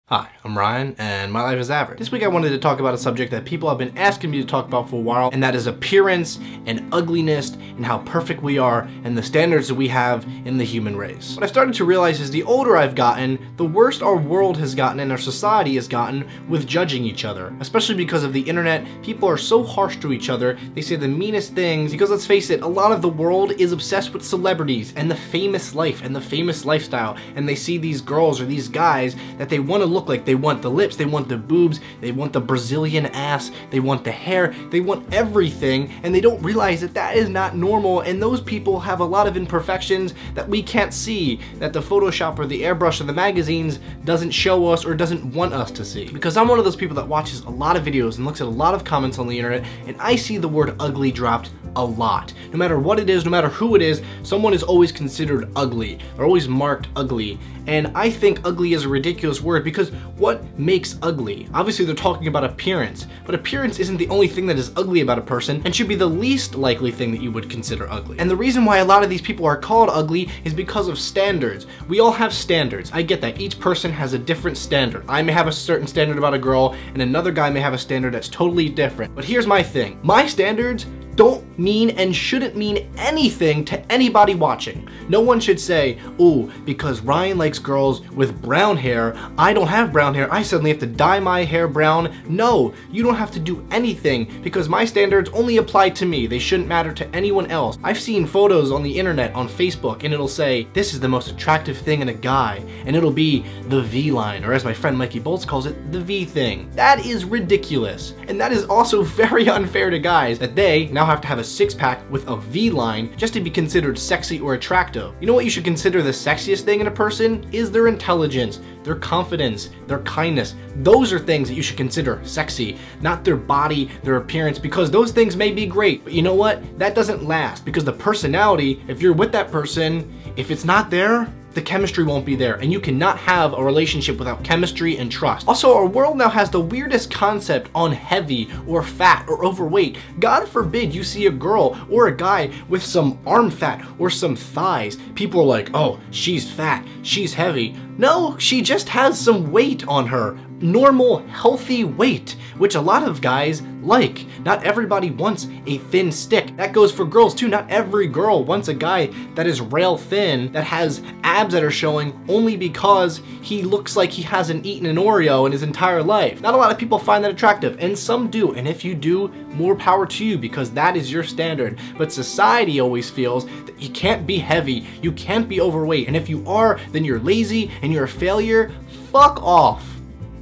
Hi, I'm Ryan, and my life is average. This week I wanted to talk about a subject that people have been asking me to talk about for a while, and that is appearance and ugliness and how perfect we are and the standards that we have in the human race. What I've started to realize is the older I've gotten, the worse our world has gotten and our society has gotten with judging each other. Especially because of the internet, people are so harsh to each other, they say the meanest things, because let's face it, a lot of the world is obsessed with celebrities and the famous life and the famous lifestyle, and they see these girls or these guys that they want to look like. They want the lips, they want the boobs, they want the Brazilian ass, they want the hair, they want everything, and they don't realize that that is not normal, and those people have a lot of imperfections that we can't see, that the Photoshop or the airbrush or the magazines doesn't show us or doesn't want us to see. Because I'm one of those people that watches a lot of videos and looks at a lot of comments on the internet, and I see the word ugly dropped a lot. No matter what it is, no matter who it is, someone is always considered ugly. They're always marked ugly. And I think ugly is a ridiculous word because what makes ugly? Obviously they're talking about appearance, but appearance isn't the only thing that is ugly about a person and should be the least likely thing that you would consider ugly. And the reason why a lot of these people are called ugly is because of standards. We all have standards. I get that. Each person has a different standard. I may have a certain standard about a girl and another guy may have a standard that's totally different. But here's my thing. My standards don't mean and shouldn't mean anything to anybody watching. No one should say, ooh, because Ryan likes girls with brown hair, I don't have brown hair, I suddenly have to dye my hair brown. No, you don't have to do anything because my standards only apply to me. They shouldn't matter to anyone else. I've seen photos on the internet, on Facebook, and it'll say, this is the most attractive thing in a guy, and it'll be the V line, or as my friend Mikey Bolts calls it, the V thing. That is ridiculous. And that is also very unfair to guys that they now have to have a six-pack with a V line just to be considered sexy or attractive. You know what you should consider the sexiest thing in a person is their intelligence, their confidence, their kindness. Those are things that you should consider sexy, not their body, their appearance, because those things may be great, but you know what? That doesn't last because the personality, if you're with that person, if it's not there, the chemistry won't be there, and you cannot have a relationship without chemistry and trust. Also, our world now has the weirdest concept on heavy or fat or overweight. God forbid you see a girl or a guy with some arm fat or some thighs. People are like, oh, she's fat, she's heavy. No, she just has some weight on her. Normal, healthy weight, which a lot of guys like. Not everybody wants a thin stick. That goes for girls too. Not every girl wants a guy that is rail thin, that has abs that are showing only because he looks like he hasn't eaten an Oreo in his entire life. Not a lot of people find that attractive, and some do, and if you do, more power to you because that is your standard. But society always feels that you can't be heavy, you can't be overweight, and if you are, then you're lazy and you're a failure. Fuck off.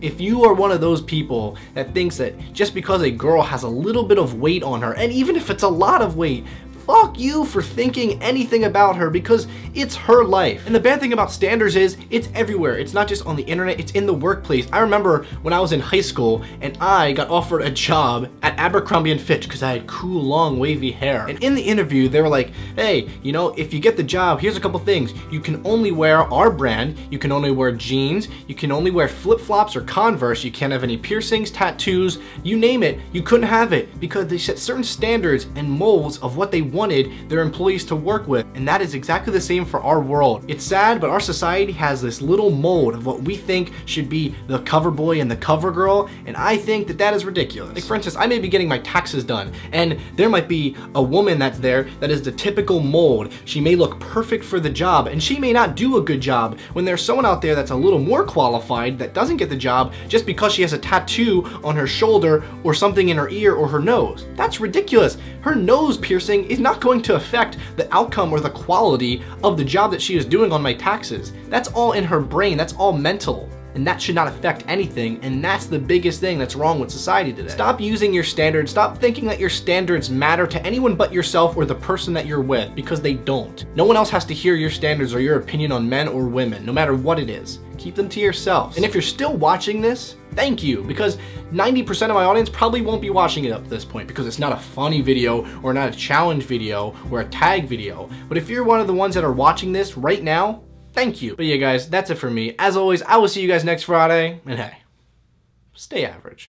If you are one of those people that thinks that just because a girl has a little bit of weight on her, and even if it's a lot of weight, fuck you for thinking anything about her because it's her life. And the bad thing about standards is it's everywhere. It's not just on the internet, it's in the workplace. I remember when I was in high school and I got offered a job at Abercrombie & Fitch because I had cool, long, wavy hair. And in the interview, they were like, hey, you know, if you get the job, here's a couple things. You can only wear our brand, you can only wear jeans, you can only wear flip-flops or Converse, you can't have any piercings, tattoos, you name it, you couldn't have it because they set certain standards and molds of what they wanted their employees to work with, and that is exactly the same for our world. It's sad, but our society has this little mold of what we think should be the cover boy and the cover girl, and I think that that is ridiculous. Like for instance, I may be getting my taxes done, and there might be a woman that's there that is the typical mold. She may look perfect for the job, and she may not do a good job when there's someone out there that's a little more qualified that doesn't get the job just because she has a tattoo on her shoulder or something in her ear or her nose. That's ridiculous. Her nose piercing is not going to affect the outcome or the quality of the job that she is doing on my taxes. That's all in her brain, that's all mental. And that should not affect anything, and that's the biggest thing that's wrong with society today. Stop using your standards, stop thinking that your standards matter to anyone but yourself or the person that you're with, because they don't. No one else has to hear your standards or your opinion on men or women, no matter what it is. Keep them to yourselves. And if you're still watching this, thank you, because 90% of my audience probably won't be watching it up to this point because it's not a funny video or not a challenge video or a tag video. But if you're one of the ones that are watching this right now, thank you. But yeah guys, that's it for me. As always, I will see you guys next Friday, and hey, stay average.